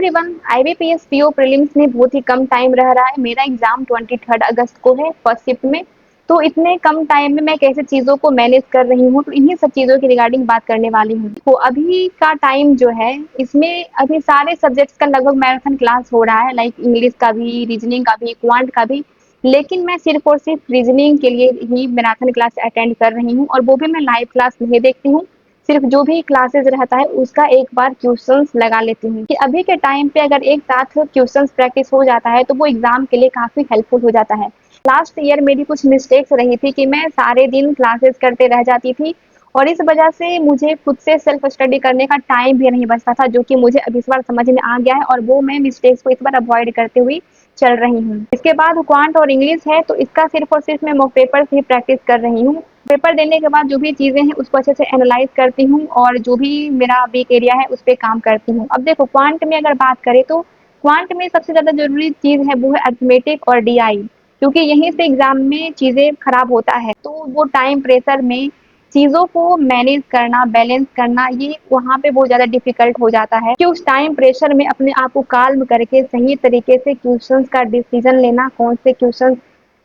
Everyone, IBPS PO prelims में बहुत ही कम time रह रहा है। मेरा एग्जाम 23 अगस्त को है फर्स्ट शिफ्ट में। तो इतने कम टाइम में मैं कैसे चीज़ों को मैनेज कर रही हूँ, तो इन्हीं सब चीज़ों की रिगार्डिंग बात करने वाली हूँ। तो अभी का टाइम जो है, इसमें अभी सारे सब्जेक्ट्स का लगभग मैराथन क्लास हो रहा है, लाइक इंग्लिश का भी, रीजनिंग का भी, क्वांट का भी। लेकिन मैं सिर्फ और सिर्फ रीजनिंग के लिए ही मैराथन क्लास अटेंड कर रही हूँ, और वो भी मैं लाइव क्लास नहीं देखती हूँ। सिर्फ जो भी क्लासेस रहता है उसका एक बार क्वेश्चंस लगा लेती हूँ कि अभी के टाइम पे अगर एक साथ क्वेश्चंस प्रैक्टिस हो जाता है तो वो एग्जाम के लिए काफ़ी हेल्पफुल हो जाता है। लास्ट ईयर मेरी कुछ मिस्टेक्स रही थी कि मैं सारे दिन क्लासेस करते रह जाती थी, और इस वजह से मुझे खुद से सेल्फ स्टडी करने का टाइम भी नहीं बचता था, जो कि मुझे अब इस बार समझ में आ गया है, और वो मैं मिस्टेक्स को इस बार अवॉइड करते हुए चल रही हूँ। इसके बाद क्वांट और इंग्लिश है, तो इसका सिर्फ और सिर्फ मैं मॉक पेपर से ही प्रैक्टिस कर रही हूँ। पेपर देने के बाद जो भी चीज़ें हैं उसको अच्छे से एनालाइज करती हूँ, और जो भी मेरा वीक एरिया है उस पे काम करती हूँ। अब देखो, क्वांट में अगर बात करें तो क्वांट में सबसे ज़्यादा ज़रूरी चीज़ है वो है अरिथमेटिक और डीआई, क्योंकि यहीं से एग्ज़ाम में चीज़ें खराब होता है। तो वो टाइम प्रेशर में चीज़ों को मैनेज करना, बैलेंस करना, ये वहाँ पे बहुत ज़्यादा डिफ़िकल्ट हो जाता है कि उस टाइम प्रेशर में अपने आप को काल्म करके सही तरीके से क्वेश्चंस का डिसीजन लेना, कौन से क्वेश्चंस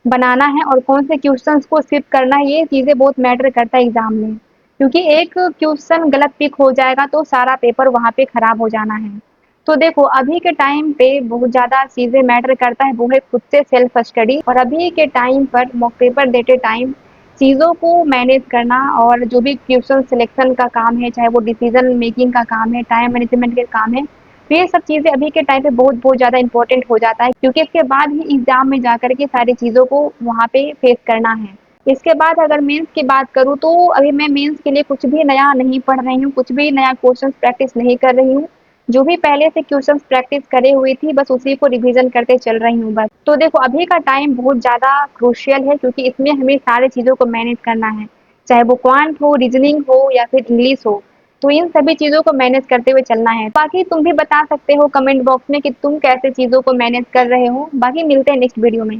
बनाना है और कौन से क्वेश्चंस को स्किप करना है, ये चीज़ें बहुत मैटर करता है एग्ज़ाम में। क्योंकि एक क्वेश्चन गलत पिक हो जाएगा तो सारा पेपर वहाँ पे खराब हो जाना है। तो देखो, अभी के टाइम पे बहुत ज़्यादा चीज़ें मैटर करता है, वो है खुद से सेल्फ स्टडी। और अभी के टाइम पर मॉक पेपर देते टाइम चीज़ों को मैनेज करना, और जो भी क्वेश्चन सिलेक्शन का काम है, चाहे वो डिसीजन मेकिंग का काम है, टाइम मैनेजमेंट के काम है, तो ये सब चीज़ें अभी के टाइम पे बहुत बहुत ज़्यादा इंपॉर्टेंट हो जाता है, क्योंकि इसके बाद ही एग्ज़ाम में जाकर के सारी चीज़ों को वहाँ पे फेस करना है। इसके बाद अगर मेंस की बात करूँ तो अभी मैं मेंस के लिए कुछ भी नया नहीं पढ़ रही हूँ, कुछ भी नया क्वेश्चन प्रैक्टिस नहीं कर रही हूँ। जो भी पहले से क्वेश्चंस प्रैक्टिस करे हुई थी, बस उसी को रिवीजन करते चल रही हूँ बस। तो देखो, अभी का टाइम बहुत ज़्यादा क्रूशियल है, क्योंकि इसमें हमें सारी चीज़ों को मैनेज करना है, चाहे वो क्वांट हो, रीजनिंग हो या फिर इंग्लिश हो। तो इन सभी चीज़ों को मैनेज करते हुए चलना है। बाकी तुम भी बता सकते हो कमेंट बॉक्स में कि तुम कैसे चीज़ों को मैनेज कर रहे हो। बाकी मिलते हैं नेक्स्ट वीडियो में।